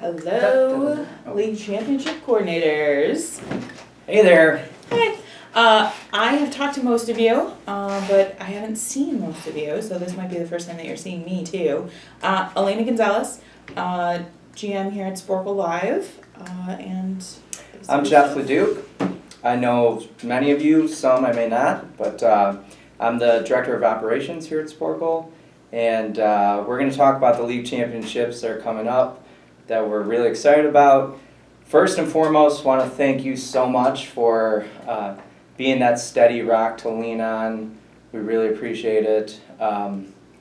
Hello, League Championship coordinators. Hey there. Hi. I have talked to most of you, but I haven't seen most of you, so this might be the first time that you're seeing me too. Alana Gonzalez, GM here at Sporcleverse, and I'm Jeff Leduc. I know many of you, some I may not, but I'm the Director of Operations here at Sporcle, and we're going to talk about the League Championships that are coming up that we're really excited about. First and foremost, want to thank you so much for being that steady rock to lean on. We really appreciate it.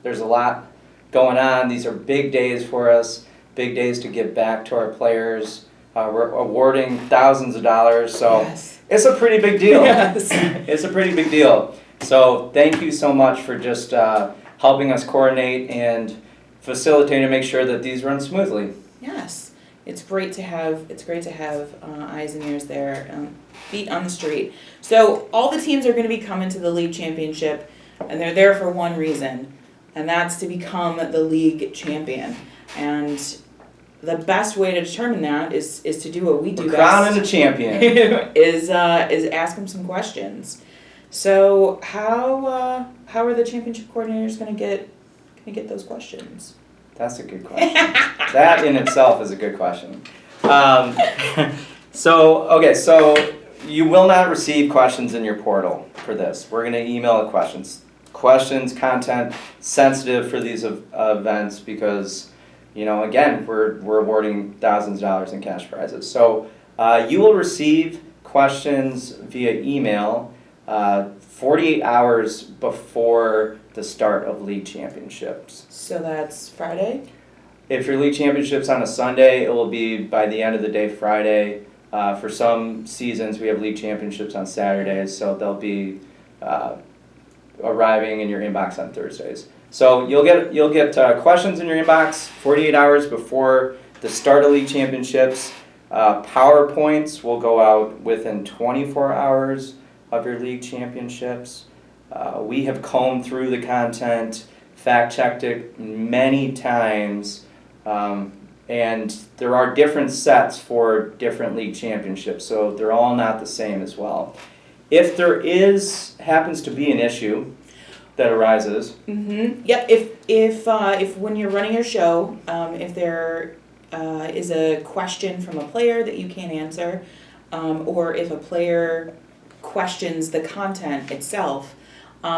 There's a lot going on. These are big days for us, big days to give back to our players. We're awarding thousands of dollars, so yes. It's a pretty big deal. Yes. It's a pretty big deal. So thank you so much for just helping us coordinate and facilitate and make sure that these run smoothly. Yes, it's great to have eyes and ears there, feet on the street. So all the teams are going to be coming to the league championship, and they're there for one reason, and that's to become the league champion. And the best way to determine that is to do what we do best. Crowning a champion. is ask them some questions. So how are the championship coordinators going to get those questions? That's a good question. That in itself is a good question. So you will not receive questions in your portal for this. We're going to email questions. Questions, content, sensitive for these events because, again, we're awarding thousands of dollars in cash prizes. So you will receive questions via email 48 hours before the start of league championships. So that's Friday? If your league championship's on a Sunday, it will be by the end of the day Friday. For some seasons, we have league championships on Saturdays, so they'll be arriving in your inbox on Thursdays. So you'll get questions in your inbox 48 hours before the start of league championships. PowerPoints will go out within 24 hours of your league championships. We have combed through the content, fact-checked it many times, and there are different sets for different league championships, so they're all not the same as well. If there happens to be an issue that arises. Mm-hmm. Yep. If when you're running your show, if there is a question from a player that you can't answer, or if a player questions the content itself,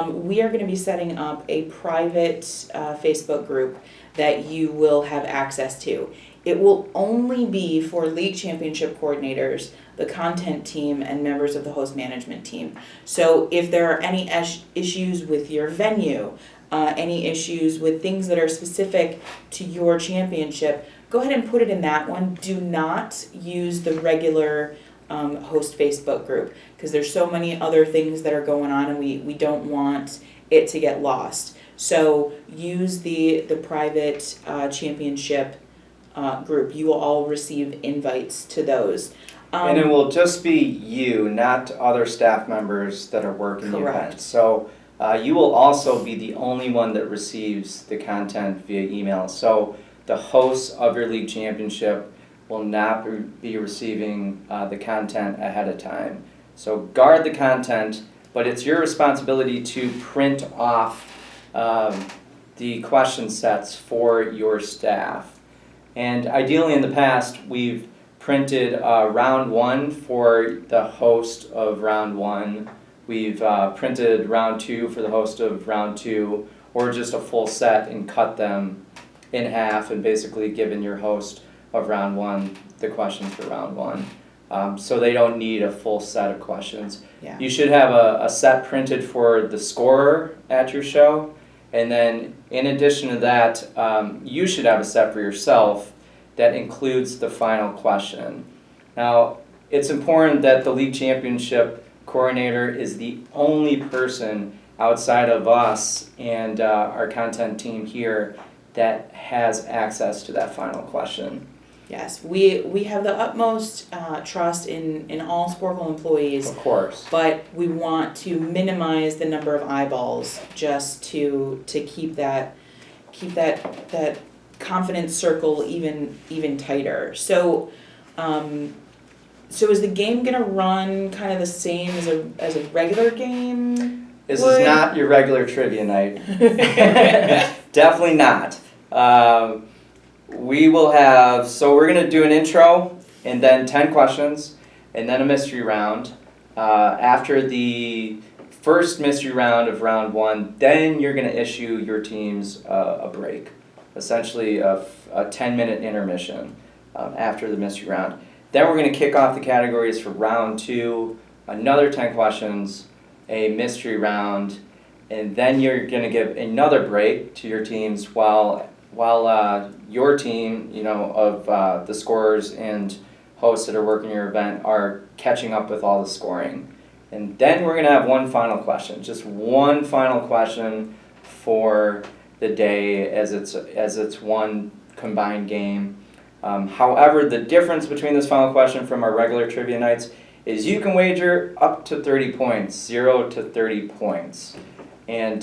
we are going to be setting up a private Facebook group that you will have access to. It will only be for league championship coordinators, the content team, and members of the host management team. So if there are any issues with your venue, any issues with things that are specific to your championship, go ahead and put it in that one. Do not use the regular host Facebook group because there's so many other things that are going on and we don't want it to get lost. So use the private championship group. You will all receive invites to those. And it will just be you, not other staff members that are working the event. So you will also be the only one that receives the content via email. So the hosts of your league championship will not be receiving the content ahead of time. So guard the content, but it's your responsibility to print off the question sets for your staff. And ideally in the past, we've printed round one for the host of round one. We've printed round two for the host of round two, or just a full set and cut them in half and basically given your host of round one the questions for round one. So they don't need a full set of questions. Yeah. You should have a set printed for the scorer at your show, and then in addition to that, you should have a set for yourself that includes the final question. Now, it's important that the league championship coordinator is the only person outside of us and our content team here that has access to that final question. Yes, we have the utmost trust in all Sporcle employees. Of course. But we want to minimize the number of eyeballs just to keep that confidence circle even tighter. So so is the game gonna run kind of the same as a regular game? This is not your regular trivia night. Definitely not. We will have, so we're going to do an intro and then 10 questions and then a mystery round. After the first mystery round of round 1, then you're going to issue your teams a break, essentially a 10-minute intermission after the mystery round. Then we're going to kick off the categories for round 2, another 10 questions, a mystery round, and then you're going to give another break to your teams while your team, of the scorers and hosts that are working your event are catching up with all the scoring. And then we're going to have one final question, just one final question for the day as it's one combined game. However, the difference between this final question from our regular trivia nights is you can wager up to 30 points, 0 to 30 points. And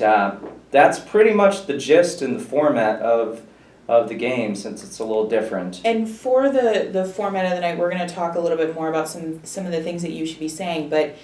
that's pretty much the gist and the format of the game, since it's a little different. And for the format of the night, we're going to talk a little bit more about some of the things that you should be saying, but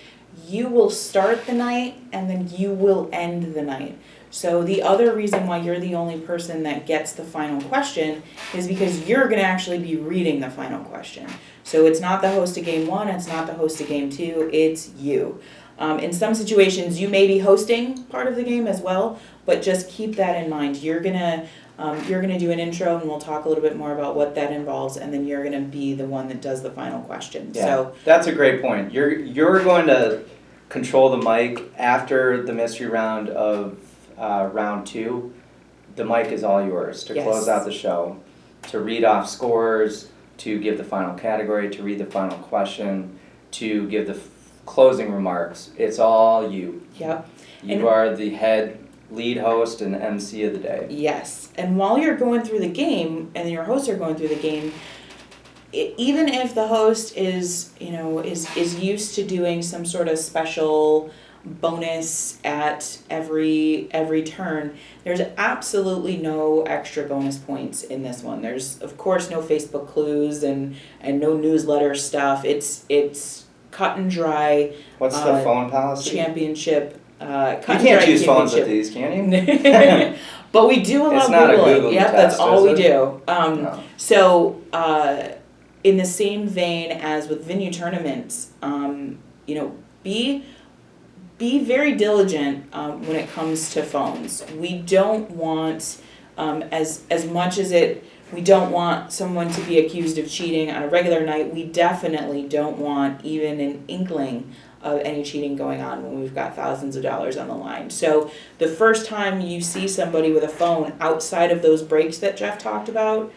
you will start the night and then you will end the night. So the other reason why you're the only person that gets the final question is because you're going to actually be reading the final question. So it's not the host of game 1, it's not the host of game 2, it's you. In some situations, you may be hosting part of the game as well, but just keep that in mind. You're gonna do an intro, and we'll talk a little bit more about what that involves, and then you're gonna be the one that does the final question. Yeah, so that's a great point. You're going to control the mic after the mystery round of round 2. The mic is all yours to close out the show, to read off scores, to give the final category, to read the final question, to give the closing remarks. It's all you. Yep. You are the lead host and MC of the day. Yes. And while you're going through the game and your hosts are going through the game, even if the host is used to doing some sort of special bonus at every turn, there's absolutely no extra bonus points in this one. There's of course no Facebook clues and no newsletter stuff. It's cut and dry. What's the phone policy? Championship. You can't use phones with these, can you? But we do allow it's not Googling. A Google Yep, test, that's all we it? do. No. So in the same vein as with venue tournaments, be very diligent when it comes to phones. We don't want as much as we don't want someone to be accused of cheating on a regular night. We definitely don't want even an inkling of any cheating going on when we've got thousands of dollars on the line. So the first time you see somebody with a phone outside of those breaks that Jeff talked about,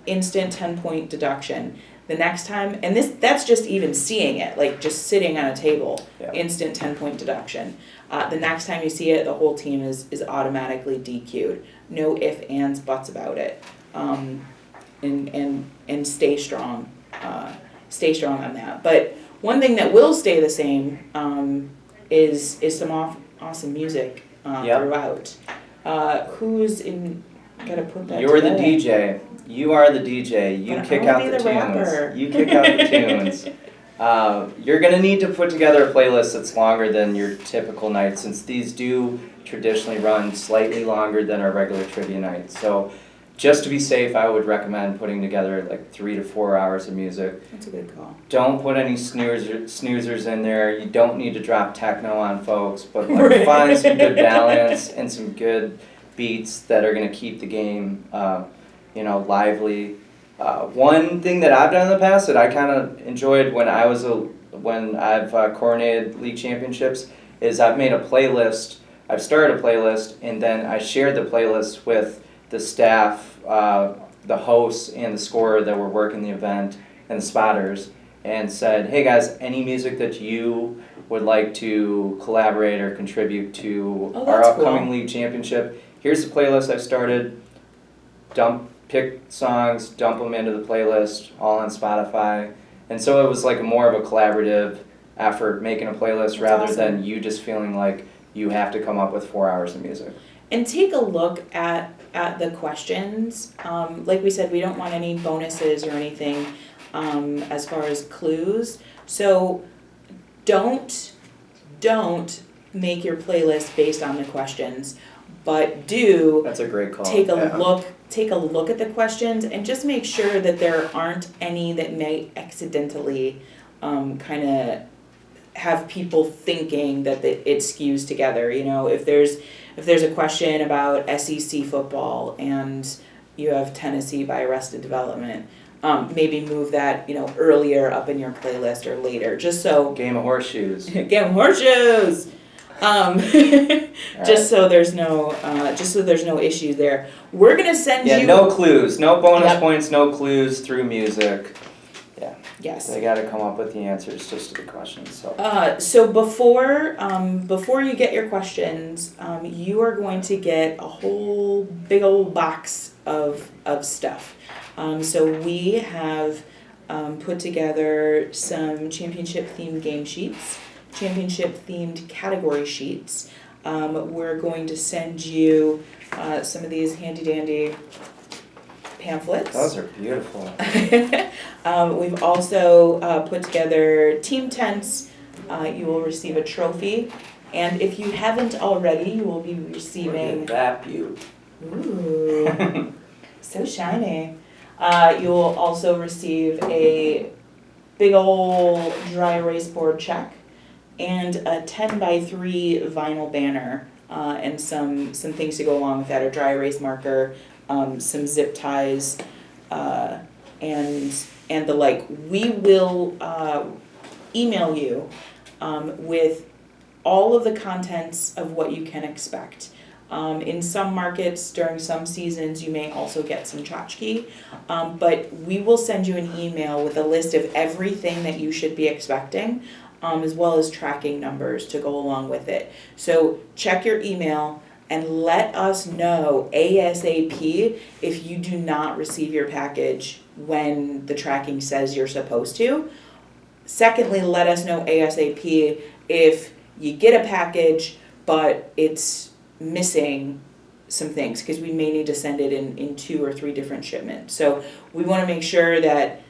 instant 10-point deduction. The next time, and that's just even seeing it, like just sitting on a table, instant 10-point deduction. The next time you see it, the whole team is automatically DQ'd. No ifs, ands, buts about it. And stay strong. Stay strong on that. But one thing that will stay the same is some awesome music throughout. Who's in? Gotta put that. You're together. the DJ. You are the DJ. You kick out the tunes. Rapper. You kick out the tunes. You're gonna need to put together a playlist that's longer than your typical night, since these do traditionally run slightly longer than our regular trivia nights. So, just to be safe, I would recommend putting together like 3 to 4 hours of music. That's a good call. Don't put any snoozers in there. You don't need to drop techno on folks, but like find some good balance and some good beats that are going to keep the game, lively. One thing that I've done in the past that I kind of enjoyed when I've coordinated league championships is I've made a playlist. I've started a playlist and then I shared the playlist with the staff, the hosts, and the scorer that were working the event, and the spotters, and said, hey guys, any music that you would like to collaborate or contribute to our upcoming league championship, here's the playlist I started, dump pick songs, dump them into the playlist, all on Spotify. And so it was like more of a collaborative effort making a playlist rather than you just feeling like you have to come up with 4 hours of music. And take a look at the questions. Like we said, we don't want any bonuses or anything as far as clues. So don't make your playlist based on the questions, but That's a great call. take a look at the questions and just make sure that there aren't any that may accidentally kind of have people thinking that it skews together. You know, if there's a question about SEC football and you have Tennessee by Arrested Development, maybe move that, you know, earlier up in your playlist or later, just so. Game of Horseshoes. Game of Horseshoes. Just so there's no issues there. We're gonna send you. No clues, no bonus points, no clues through music. Yeah. Yes. They got to come up with the answers just to the questions. So before you get your questions, you are going to get a whole big old box of stuff. So we have put together some championship-themed game sheets, championship-themed category sheets. We're going to send you some of these handy-dandy pamphlets. Those are beautiful. We've also put together team tents. You will receive a trophy. And if you haven't already, you will be receiving... Look at that beaut. Ooh, so shiny. You will also receive a big old dry erase board check and a 10x3 vinyl banner and some things to go along with that, a dry erase marker, some zip ties, and the like. We will email you with all of the contents of what you can expect. In some markets, during some seasons, you may also get some tchotchke, but we will send you an email with a list of everything that you should be expecting, as well as tracking numbers to go along with it. So check your email and let us know ASAP if you do not receive your package when the tracking says you're supposed to. Secondly, let us know ASAP if you get a package, but it's missing some things, because we may need to send it in 2 or 3 different shipments. So we want to make sure that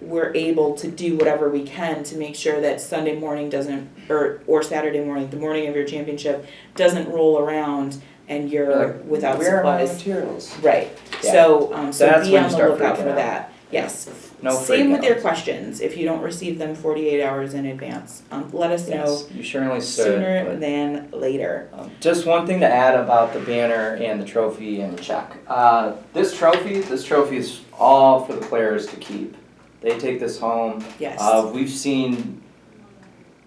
we're able to do whatever we can to make sure that Sunday morning doesn't, or Saturday morning, the morning of your championship, doesn't roll around and you're without Where supplies. are my materials? Right. Yeah. So That's be when on you the start lookout freaking for out. that. Yes. No Same with freak your outs. questions. If you don't receive them 48 hours in advance, let us know Yes, you surely should. sooner but- than later. Just one thing to add about the banner and the trophy and the check. This trophy is all for the players to keep. They take this home. Yes. We've seen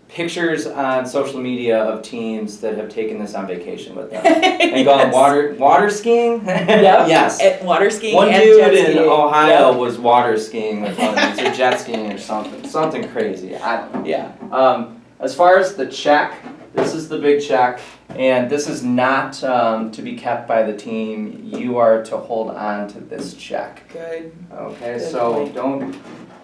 pictures on social media of teams that have taken this on vacation with them and gone water skiing. Yep. Yes. At water skiing One and dude jet in skiing. Ohio Yep. was water skiing with one of these, or jet skiing or something crazy. I don't know. Yeah. As far as the check, this is the big check, and this is not to be kept by the team. You are to hold on to this check. Good. Okay, Good so point. don't.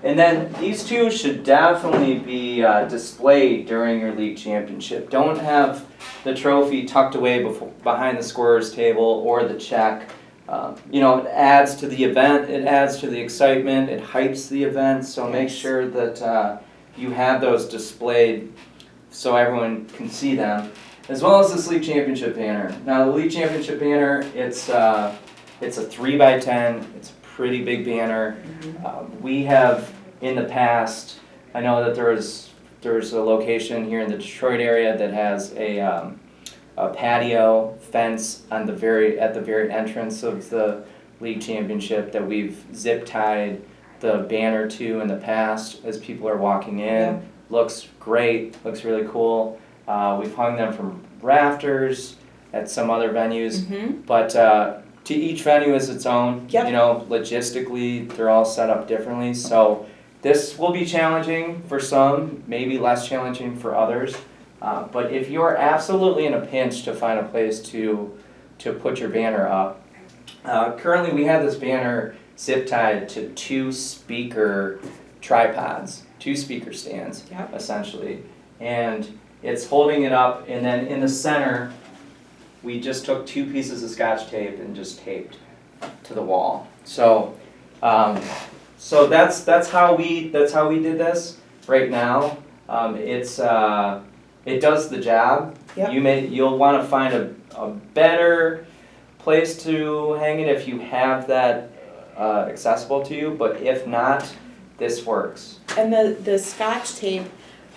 And then these two should definitely be displayed during your league championship. Don't have the trophy tucked away behind the scorer's table or the check. It adds to the event, it adds to the excitement, it hypes the event, so make sure that you have those displayed so everyone can see them, as well as this league championship banner. Now the league championship banner, it's a 3x10, it's a pretty big banner. We have in the past, I know that there's a location here in the Detroit area that has a patio fence at the very entrance of the league championship that we've zip tied the banner to in the past as people are walking in. Yeah. Looks great, looks really cool. We've hung them from rafters at some other venues, but to each venue is its own. Yep. Logistically, they're all set up differently. So this will be challenging for some, maybe less challenging for others. But if you're absolutely in a pinch to find a place to put your banner up, Currently, we have this banner zip tied to 2 speaker tripods, 2 speaker stands, Yep. essentially. And it's holding it up, and then in the center, we just took 2 pieces of Scotch tape and just taped to the wall. So, so that's how we did this right now. It does the job. Yep. You'll want to find a better place to hang it if you have that accessible to you, but if not, this works. And the Scotch tape,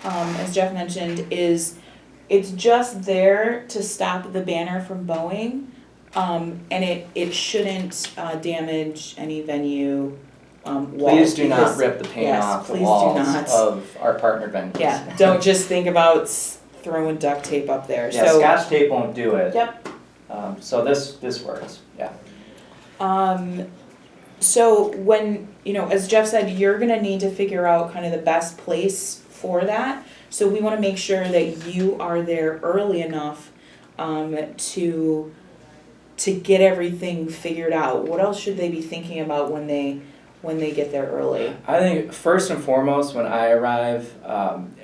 as Jeff mentioned, it's just there to stop the banner from bowing, and it shouldn't damage any venue walls. Please do not rip the paint off the walls of our partner venues. Yeah, don't just think about throwing duct tape up there. Yeah, So, Scotch tape won't do it. Yep. So this works, yeah. So when, as Jeff said, you're gonna need to figure out kind of the best place for that. So we wanna make sure that you are there early enough to get everything figured out. What else should they be thinking about when they get there early? I think first and foremost, when I arrive,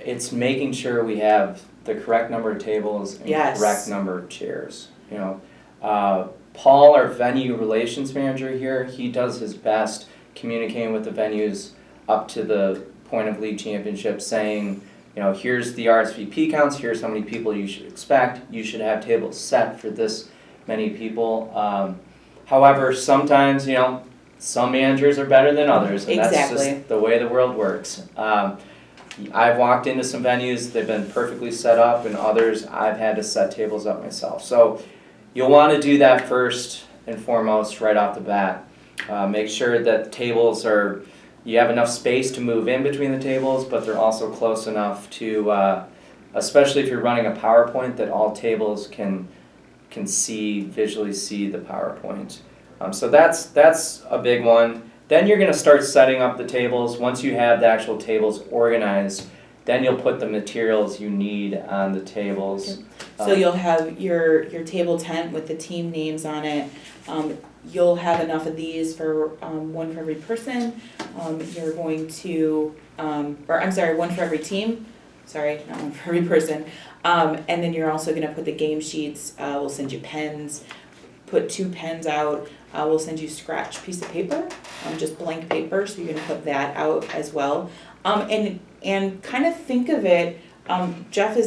it's making sure we have the correct number of tables and Yes. correct number of chairs. Paul, our venue relations manager here, he does his best communicating with the venues up to the point of league championship, saying, here's the RSVP counts, here's how many people you should expect, you should have tables set for this many people. However, sometimes, some managers are better than others, and that's just the way the world works. I've walked into some venues, they've been perfectly set up, and others I've had to set tables up myself. So you'll want to do that first and foremost right off the bat. Make sure that tables you have enough space to move in between the tables, but they're also close enough to, especially if you're running a PowerPoint, that all tables can visually see the PowerPoint. So that's a big one. Then you're going to start setting up the tables. Once you have the actual tables organized, then you'll put the materials you need on the tables. So you'll have your table tent with the team names on it. You'll have enough of these for one for every person. You're going to, one for every team. Sorry, not one for every person. And then you're also going to put the game sheets. We'll send you pens. Put 2 pens out. We'll send you scratch piece of paper, just blank paper. So you're going to put that out as well. And kind of think of it. Jeff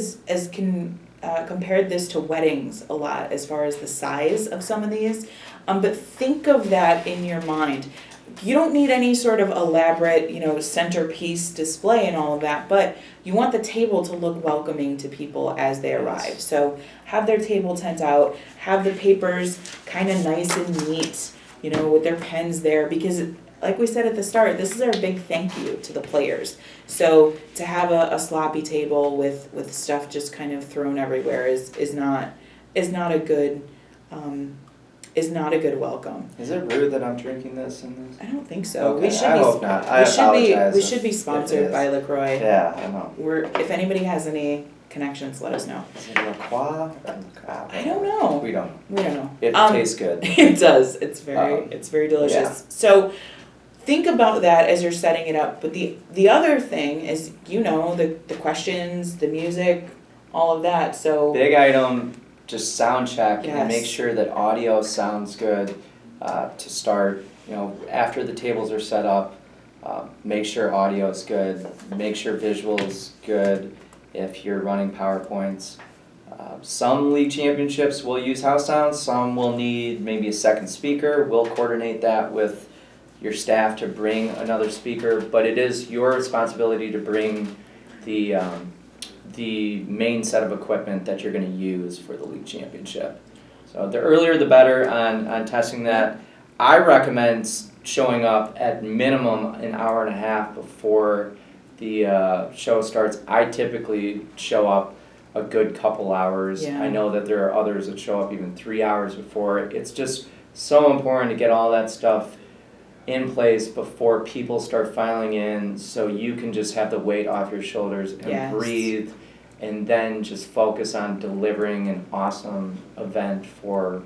compared this to weddings a lot as far as the size of some of these. But think of that in your mind. You don't need any sort of elaborate, centerpiece display and all of that, but you want the table to look welcoming to people as they arrive. So have their table tent out, have the papers kind of nice and neat, with their pens there, because like we said at the start, this is our big thank you to the players. So to have a sloppy table with stuff just kind of thrown everywhere is not a good welcome. Is it rude that I'm drinking this in this? I don't think so. Okay, I hope not. I apologize. We should be sponsored by LaCroix. Yeah, I know. If anybody has any connections, let us know. Is it LaCroix? I don't know. We don't know. It tastes good. It does. It's very delicious. Yeah. So think about that as you're setting it up. But the other thing is, the questions, the music, all of that. So big item. Just sound check and make Yes. sure that audio sounds good to start. After the tables are set up, make sure audio is good. Make sure visuals good. If you're running PowerPoints, some league championships will use house sounds. Some will need maybe a second speaker. We'll coordinate that with your staff to bring another speaker. But it is your responsibility to bring the main set of equipment that you're going to use for the league championship. So the earlier the better on testing that. I recommend showing up at minimum an hour and a half before the show starts. I typically show up a good couple hours. Yeah. I know that there are others that show up even 3 hours before. It's just so important to get all that stuff in place before people start filing in, so you can just have the weight off your shoulders and breathe, and then just focus on delivering an awesome event for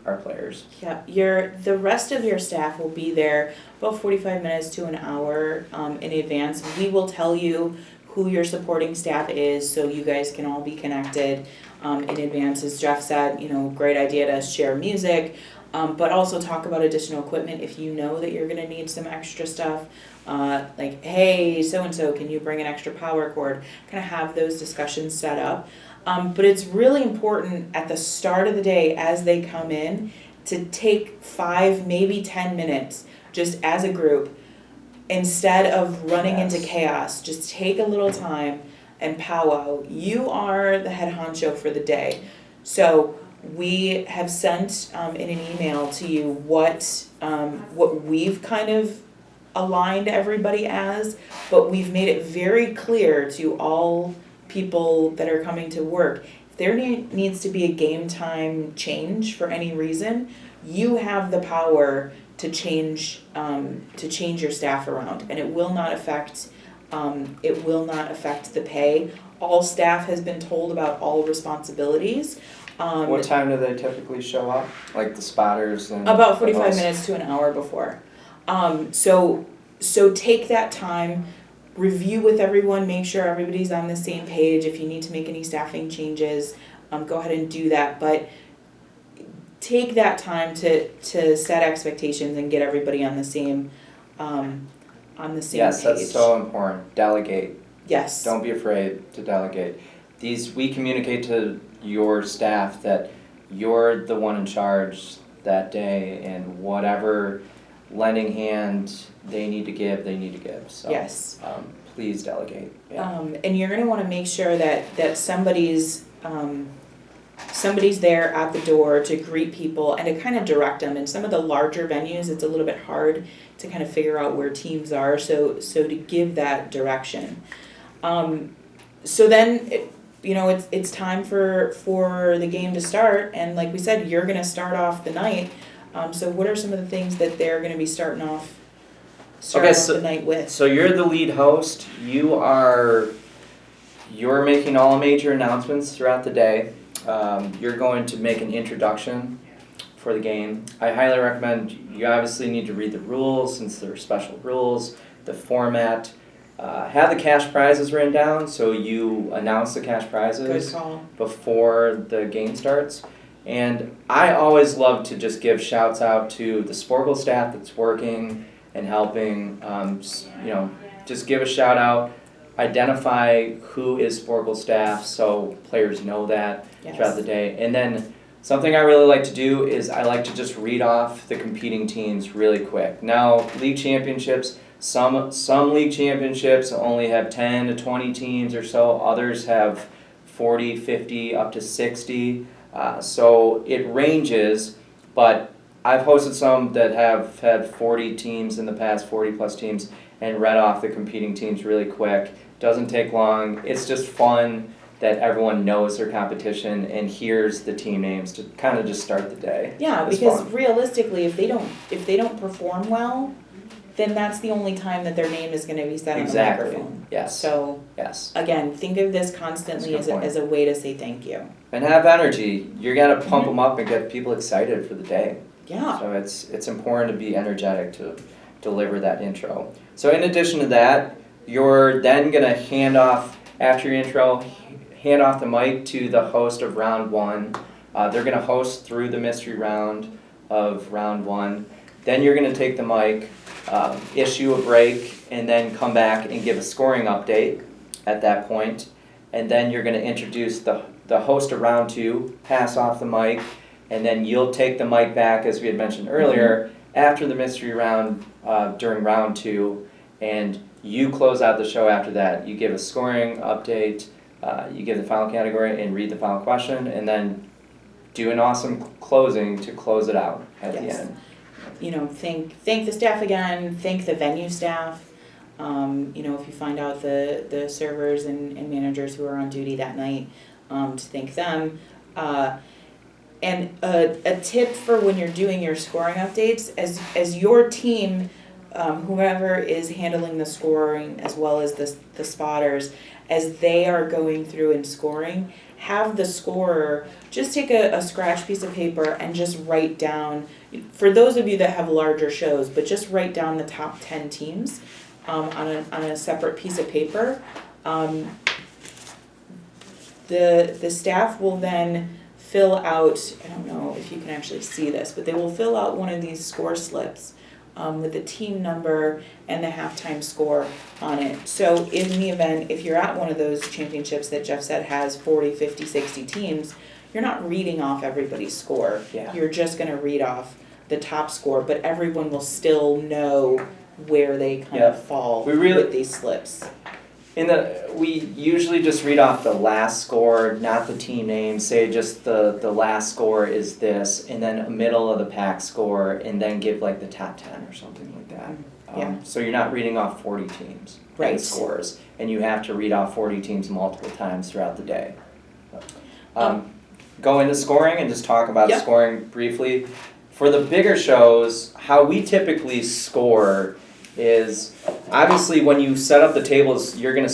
our players. Yeah, the rest of your staff will be there about 45 minutes to an hour in advance. We will tell you who your supporting staff is so you guys can all be connected in advance. As Jeff said, great idea to share music, but also talk about additional equipment if you know that you're going to need some extra stuff. Like, hey, so-and-so, can you bring an extra power cord? Kind of have those discussions set up. But it's really important at the start of the day as they come in to take 5, maybe 10 minutes just as a group. Instead of running into chaos, just take a little time and powwow. You are the head honcho for the day. So we have sent in an email to you what we've kind of aligned everybody as, but we've made it very clear to all people that are coming to work, if there needs to be a game time change for any reason, you have the power to change your staff around, and it will not affect the pay. All staff has been told about all responsibilities. What time do they typically show up? Like the spotters and about 45 minutes to an hour before. So take that time, review with everyone, make sure everybody's on the same page. If you need to make any staffing changes, go ahead and do that. But take that time to set expectations and get everybody on the same page. Yes, that's so important. Delegate. Yes. Don't be afraid to delegate. We communicate to your staff that you're the one in charge that day, and whatever lending hand they need to give. So yes. Please delegate. Yeah. And you're going to want to make sure that somebody's there at the door to greet people and to kind of direct them. In some of the larger venues, it's a little bit hard to kind of figure out where teams are. So to give that direction. So then it's time for the game to start, and like we said, you're going to start off the night. So what are some of the things that they're going to be starting off the night with? So you're the lead host. You're making all major announcements throughout the day. You're going to make an introduction for the game. I highly recommend, you obviously need to read the rules since there are special rules, the format. Have the cash prizes written down, so you announce the cash prizes before the game starts. And I always love to just give shouts out to the Sporcle staff that's working and helping. Just give a shout out. Identify who is Sporcle staff so players know that throughout the day. And then something I really like to do is I like to just read off the competing teams really quick. Now, league championships, some league championships only have 10 to 20 teams or so. Others have 40, 50, up to 60. So it ranges, but I've hosted some that have had 40 teams in the past, 40 plus teams, and read off the competing teams really quick. Doesn't take long. It's just fun that everyone knows their competition and hears the team names to kind of just start the day. Yeah, because realistically, if they don't perform well, then that's the only time that their name is going to be said on the microphone. Yes. So again, think of this constantly as a way to say thank you. And have energy. You're gonna pump them up and get people excited for the day. Yeah. So it's important to be energetic to deliver that intro. So in addition to that, you're then gonna hand off after your intro, hand off the mic to the host of round one. They're gonna host through the mystery round of round one. Then you're gonna take the mic, issue a break, and then come back and give a scoring update at that point. And then you're gonna introduce the host of round two, pass off the mic, and then you'll take the mic back, as we had mentioned earlier, after the mystery round during round two, and you close out the show after that. You give a scoring update, you give the final category and read the final question, and then do an awesome closing to close it out at the end. Thank the staff again, thank the venue staff. If you find out the servers and managers who are on duty that night, to thank them. And a tip for when you're doing your scoring updates, as your team, whoever is handling the scoring as well as the spotters, as they are going through and scoring, have the scorer just take a scratch piece of paper and just write down, for those of you that have larger shows, but just write down the top 10 teams on a separate piece of paper. The staff will then fill out, I don't know if you can actually see this, but they will fill out one of these score slips with the team number and the halftime score on it. So in the event, if you're at one of those championships that Jeff said has 40, 50, 60 teams, you're not reading off everybody's score. Yeah. You're just going to read off the top score, but everyone will still know where they kind of fall with these slips. We usually just read off the last score, not the team name, say just the last score is this, and then a middle of the pack score, and then give like the top 10 or something like that. So you're not reading off 40 teams and scores, and you have to read off 40 teams multiple times throughout the day. Go into scoring and just talk about scoring briefly. For the bigger shows, how we typically score is obviously when you set up the tables, you're gonna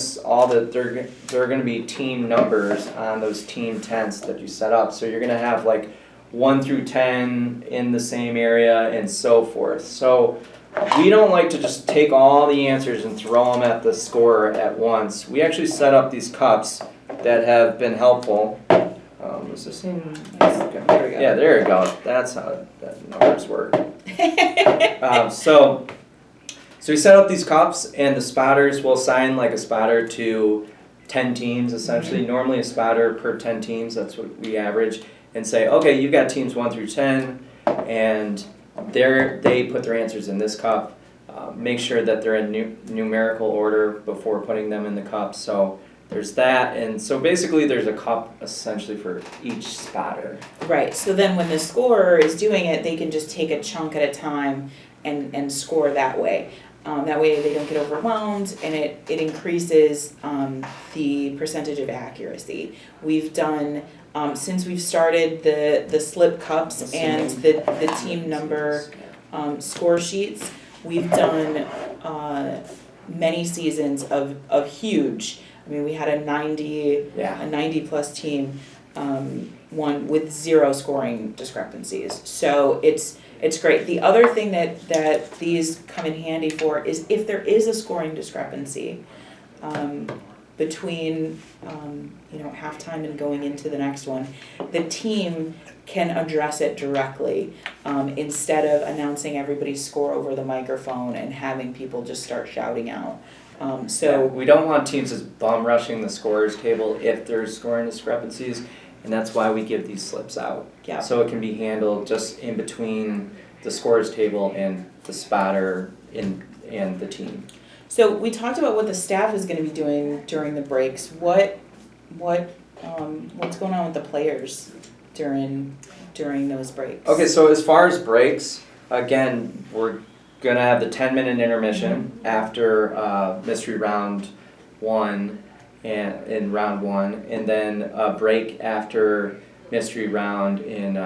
there are gonna be team numbers on those team tents that you set up. So you're gonna have like 1 through 10 in the same area and so forth. So we don't like to just take all the answers and throw them at the scorer at once. We actually set up these cups that have been helpful. Is this in? There we go. Yeah, there you go. That's how that numbers work. So we set up these cups, and the spotters will assign like a spotter to 10 teams essentially. Mm-hmm. Normally a spotter per 10 teams, that's what we average, and say, okay, you've got teams 1 through 10, and they put their answers in this cup. Make sure that they're in numerical order before putting them in the cup. So there's that, and so basically there's a cup essentially for each spotter. Right, so then when the scorer is doing it, they can just take a chunk at a time and score that way. That way they don't get overwhelmed, and it increases the percentage of accuracy. We've done, since we've started the slip cups and the team number score sheets, we've done many seasons of huge. I mean, we had a 90 plus team, one with 0 scoring discrepancies. So it's great. The other thing that these come in handy for is if there is a scoring discrepancy between halftime and going into the next one, the team can address it directly instead of announcing everybody's score over the microphone and having people just start shouting out. We don't want teams just bum rushing the scorer's table if there's scoring discrepancies, and that's why we give these slips out. Yeah. So it can be handled just in between the scorer's table and the spotter and the team. So we talked about what the staff is going to be doing during the breaks. What's going on with the players during those breaks? Okay, so as far as breaks, again, we're gonna have the 10-minute intermission after mystery round 1 and in round 1, and then a break after mystery round in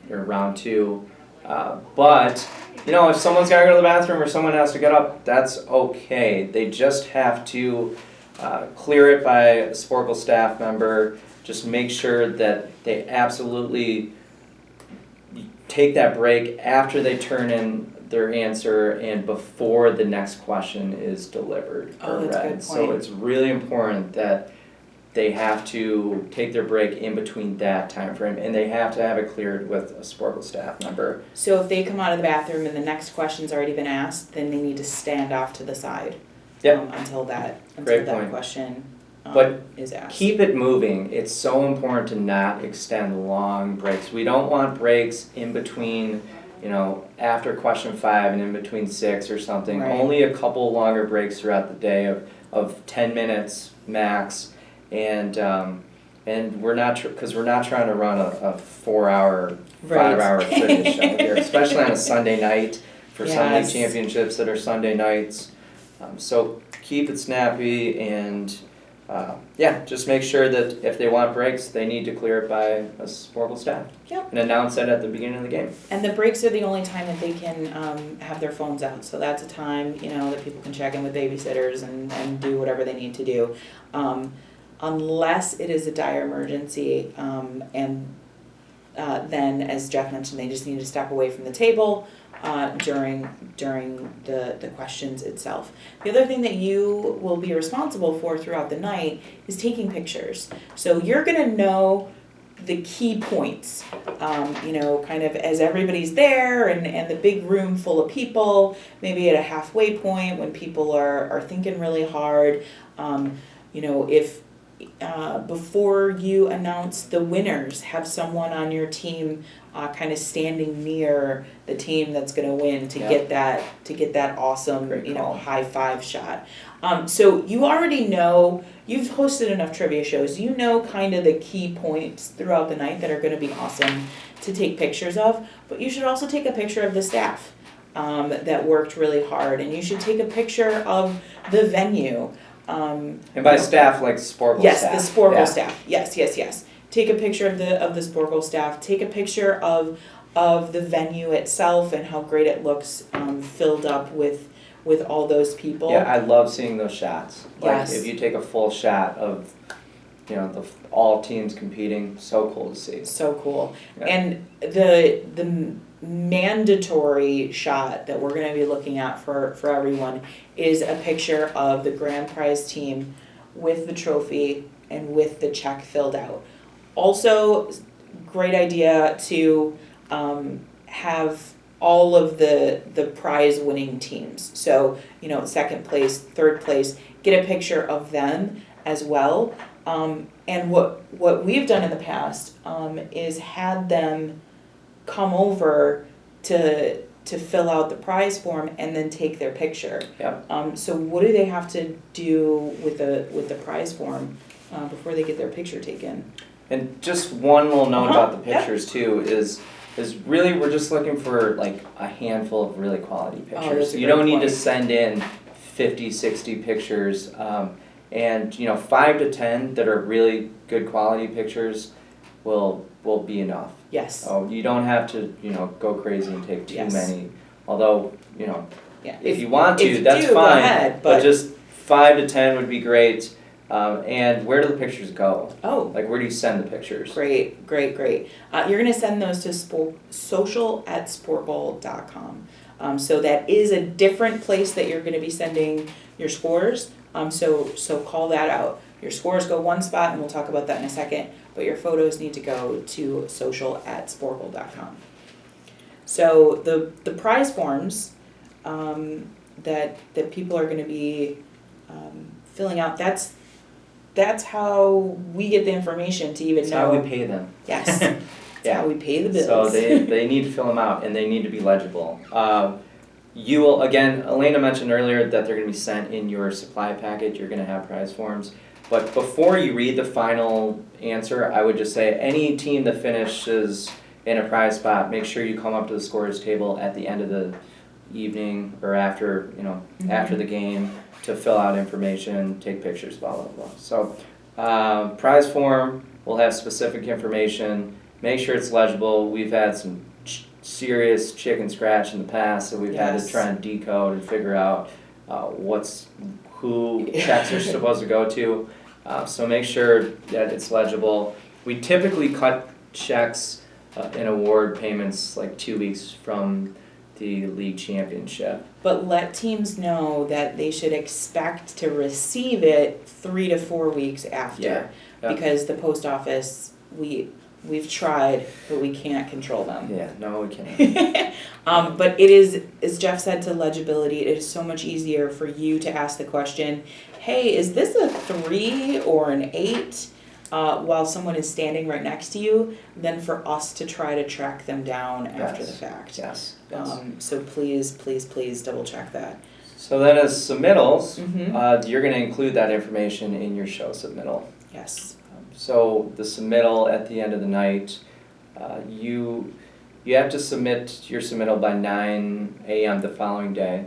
round 2. But if someone's gotta go to the bathroom or someone has to get up, that's okay. They just have to clear it by a Sporcle staff member. Just make sure that they absolutely take that break after they turn in their answer and before the next question is delivered or that's a read. good point. So it's really important that they have to take their break in between that time frame, and they have to have it cleared with a Sporcle staff member. So if they come out of the bathroom and the next question's already been asked, then they need to stand off to the side until that question is asked. Keep it moving. It's so important to not extend long breaks. We don't want breaks in between after question 5 and in between 6 or something. Right. Only a couple longer breaks throughout the day of 10 minutes max, and we're not because we're not trying to run a 4-hour, 5-hour fitness show here, especially on a Sunday night for some league championships that are Sunday nights. So keep it snappy and. Just make sure that if they want breaks, they need to clear it by a Sporcle staff. Yep. And announce it at the beginning of the game. And the breaks are the only time that they can have their phones out. So that's a time, that people can check in with babysitters and do whatever they need to do. unless it is a dire emergency, and then, as Jeff mentioned, they just need to step away from the table during the questions itself. The other thing that you will be responsible for throughout the night is taking pictures. So you're gonna know the key points, kind of as everybody's there and the big room full of people, maybe at a halfway point when people are thinking really hard. If before you announce the winners, have someone on your team kind of standing near the team that's going to win to get that awesome high five shot. So you already know, you've hosted enough trivia shows, you know kind of the key points throughout the night that are going to be awesome to take pictures of, but you should also take a picture of the staff that worked really hard, and you should take a picture of the venue. And by staff, like Sporcle yes, staff. Yes, the Sporcle staff. Yes. Take a picture of the Sporcle staff. Take a picture of the venue itself and how great it looks filled up with all those people. Yeah, I love seeing those shots. Yes. Like if you take a full shot of, all teams competing, so cool to see. So cool. Yeah. And the mandatory shot that we're going to be looking at for everyone is a picture of the grand prize team with the trophy and with the check filled out. Also, great idea to have all of the prize winning teams. So, second place, third place, get a picture of them as well. And what we've done in the past is had them come over to fill out the prize form and then take their picture. Yeah. So what do they have to do with the prize form before they get their picture taken? And just one little note about the pictures too is really we're just looking for like a handful of really quality pictures. You don't need to send in 50, 60 pictures. And 5 to 10 that are really good quality pictures will be enough. Yes. Oh, you don't have to go crazy and take too many. Although if you want to, that's fine. Go ahead, but just 5 to 10 would be great. And where do the pictures go? Oh. Like where do you send the pictures? Great. You're going to send those to social@sporcle.com. So that is a different place that you're going to be sending your scores. So call that out. Your scores go one spot, and we'll talk about that in a second, but your photos need to go to social@sporcle.com. So the prize forms that people are going to be filling out, that's how we get the information to even know. That's how we pay them. Yes. That's how we pay the bills. So they need to fill them out, and they need to be legible. You will, again, Elena mentioned earlier that they're going to be sent in your supply package. You're going to have prize forms. But before you read the final answer, I would just say any team that finishes in a prize spot, make sure you come up to the scorers table at the end of the evening or after, after the game to fill out information, take pictures, blah, blah, blah. So prize form will have specific information. Make sure it's legible. We've had some serious chicken scratch in the past, so we've had to try and decode and figure out who checks are supposed to go to. So make sure that it's legible. We typically cut checks and award payments like 2 weeks from the league championship. But let teams know that they should expect to receive it 3 to 4 weeks after, because the post office, we've tried, but we can't control them. Yeah, no, we can't. But it is, as Jeff said, to legibility, it is so much easier for you to ask the question, hey, is this a 3 or an 8? While someone is standing right next to you, than for us to try to track them down after the fact. Yes. So please double check that. So then as submittals, you're going to include that information in your show submittal. Yes. So the submittal at the end of the night, you have to submit your submittal by 9 a.m. the following day.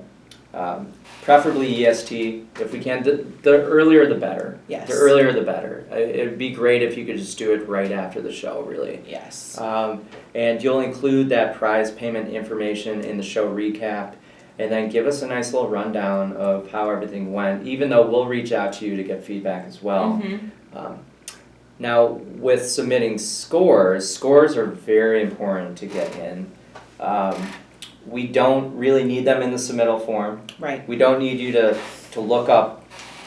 Preferably EST, if we can. The earlier the better. Yes. The earlier the better. It would be great if you could just do it right after the show, really. Yes. And you'll include that prize payment information in the show recap, and then give us a nice little rundown of how everything went, even though we'll reach out to you to get feedback as well. Now, with submitting scores are very important to get in. We don't really need them in the submittal form. Right. We don't need you to look up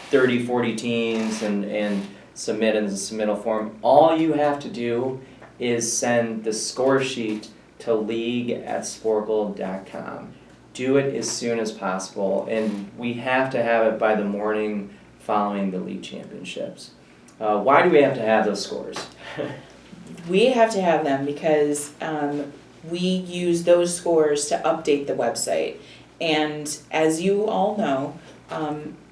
30, 40 teams and submit in the submittal form. All you have to do is send the score sheet to league@sporcle.com. Do it as soon as possible, and we have to have it by the morning following the league championships. Why do we have to have those scores? We have to have them because we use those scores to update the website. And as you all know,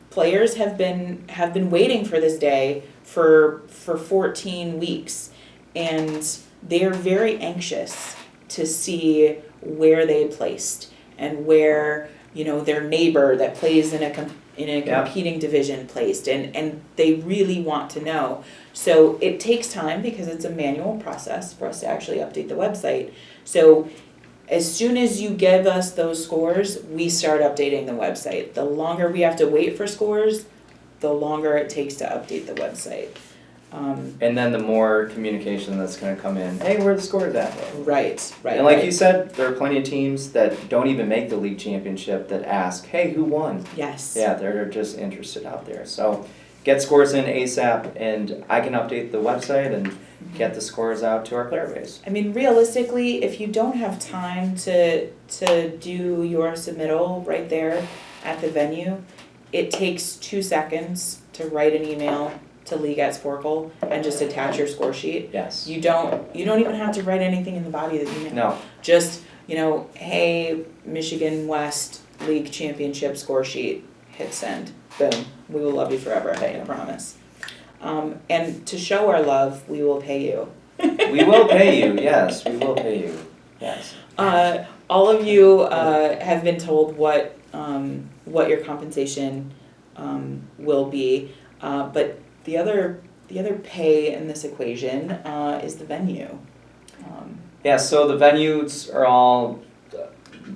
players have been waiting for this day for 14 weeks, and they are very anxious to see where they placed and where their neighbor that plays in a competing division placed, and they really want to know. So it takes time because it's a manual process for us to actually update the website. So as soon as you give us those scores, we start updating the website. The longer we have to wait for scores, the longer it takes to update the website. And then the more communication that's going to come in. Hey, where are the scores at? Right. And like you said, there are plenty of teams that don't even make the league championship that ask, hey, who won? Yes. Yeah, they're just interested out there. So get scores in ASAP, and I can update the website and get the scores out to our player base. I mean, realistically, if you don't have time to do your submittal right there at the venue, it takes 2 seconds to write an email to league@Sporcle and just attach your score sheet. Yes. You don't even have to write anything in the body of the email. No. Just, hey, Michigan West League Championship score sheet, hit send. Boom. We will love you forever, I promise. And to show our love, we will pay you. We will pay you, yes. We will pay you, yes. All of you have been told what your compensation will be, but the other pay in this equation is the venue. Yeah, so the venues are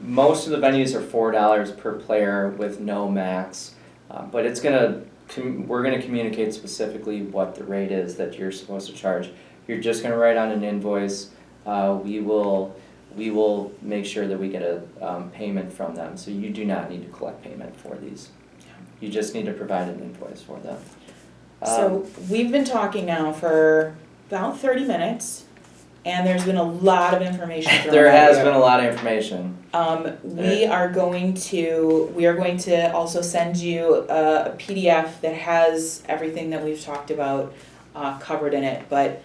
most of the venues are $4 per player with no max, but we're gonna communicate specifically what the rate is that you're supposed to charge. You're just gonna write on an invoice. We will make sure that we get a payment from them, so you do not need to collect payment for these. You just need to provide an invoice for them. So we've been talking now for about 30 minutes, and there's been a lot of information thrown There has out been a lot of information. We are going to also send you a PDF that has everything that we've talked about covered in it. But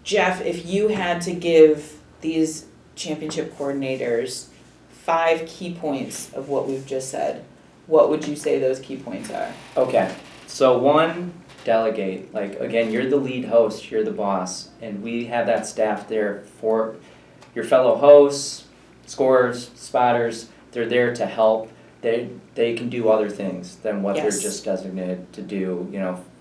Jeff, if you had to give these championship coordinators 5 key points of what we've just said, what would you say those key points are? Okay, so 1, delegate. Like, again, you're the lead host, you're the boss, and we have that staff there for your fellow hosts, scorers, spotters. They're there to help. They can do other things than what they're just designated to do,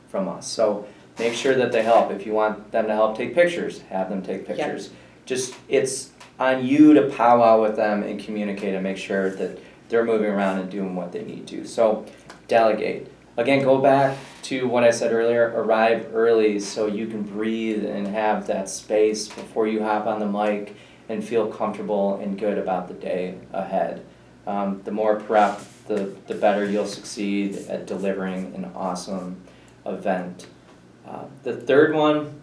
from us. So make sure that they help. If you want them to help take pictures, have them take pictures. Just, it's on you to powwow with them and communicate and make sure that they're moving around and doing what they need to. So delegate. Again, go back to what I said earlier, arrive early so you can breathe and have that space before you hop on the mic and feel comfortable and good about the day ahead. The more prep, the better you'll succeed at delivering an awesome event. The third one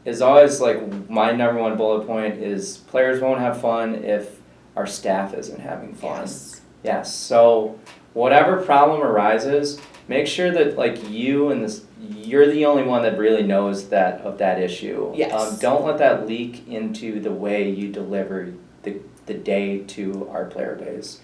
is always like my number 1 bullet point is players won't have fun if our staff isn't having fun. Yes. So whatever problem arises, make sure that you're the only one that really knows of that issue. Yes. Don't let that leak into the way you deliver the day to our player base.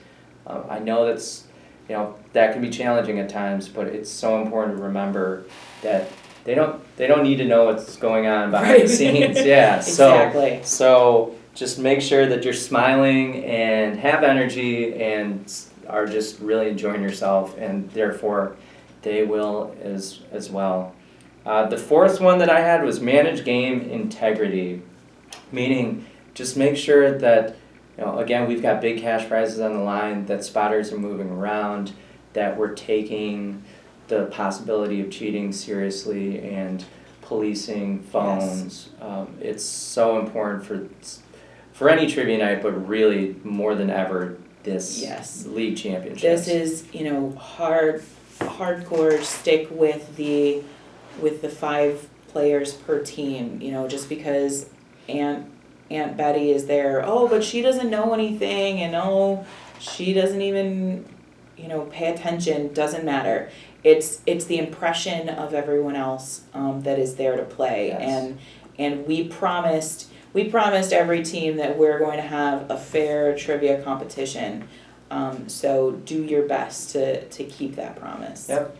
I know that can be challenging at times, but it's so important to remember that they don't need to know what's going on behind the scenes. Yeah. Exactly. So just make sure that you're smiling and have energy and are just really enjoying yourself, and therefore they will as well. The fourth one that I had was manage game integrity, meaning just make sure that, again, we've got big cash prizes on the line, that spotters are moving around, that we're taking the possibility of cheating seriously and policing phones. It's so important for any trivia night, but really more than ever this league championship. This is, you know, hardcore stick with the 5 players per team, you know, just because Aunt Betty is there, oh, but she doesn't know anything, and oh, she doesn't even, you know, pay attention, doesn't matter. It's the impression of everyone else that is there to play. Yes. And we promised every team that we're going to have a fair trivia competition. So do your best to keep that promise. Yep.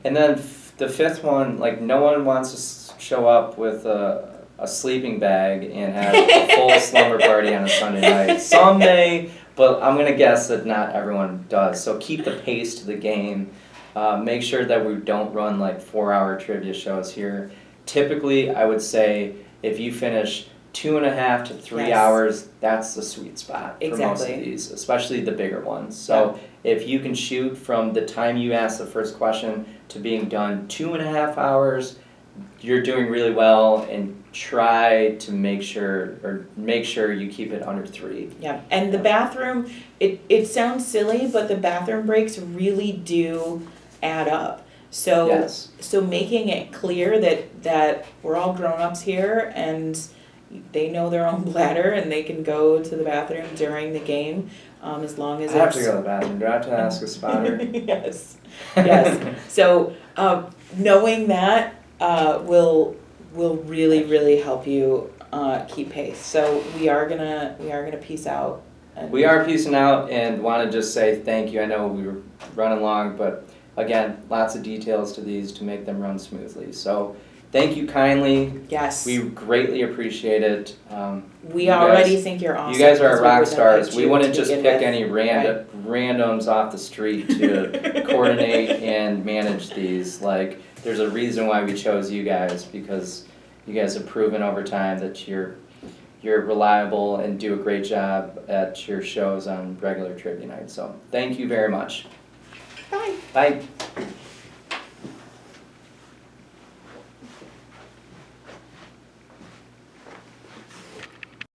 And then the 5th one, like, no one wants to show up with a sleeping bag and have a full slumber party on a Sunday night. Some may, but I'm gonna guess that not everyone does. So keep the pace to the game. Make sure that we don't run like 4-hour trivia shows here. Typically, I would say if you finish 2.5 to 3 hours, that's the sweet spot for most of these, especially the bigger ones. So if you can shoot from the time you ask the first question to being done 2.5 hours, you're doing really well, and try to make sure you keep it under 3. Yeah, and the bathroom, it sounds silly, but the bathroom breaks really do add up. So so making it clear that we're all grown-ups here and they know their own bladder and they can go to the bathroom during the game, as long as I have to go to the bathroom. Do I have to ask a spotter? Yes. So knowing that will really help you keep pace. So we are gonna peace out. We are peacing out, and want to just say thank you. I know we were running long, but again, lots of details to these to make them run smoothly. So thank you kindly. Yes. We greatly appreciate it. We already think you're awesome. You guys are rock stars. We wouldn't just pick any randoms off the street to coordinate and manage these. Like, there's a reason why we chose you guys, because you guys have proven over time that you're reliable and do a great job at your shows on regular trivia nights. So thank you very much. Bye. Bye.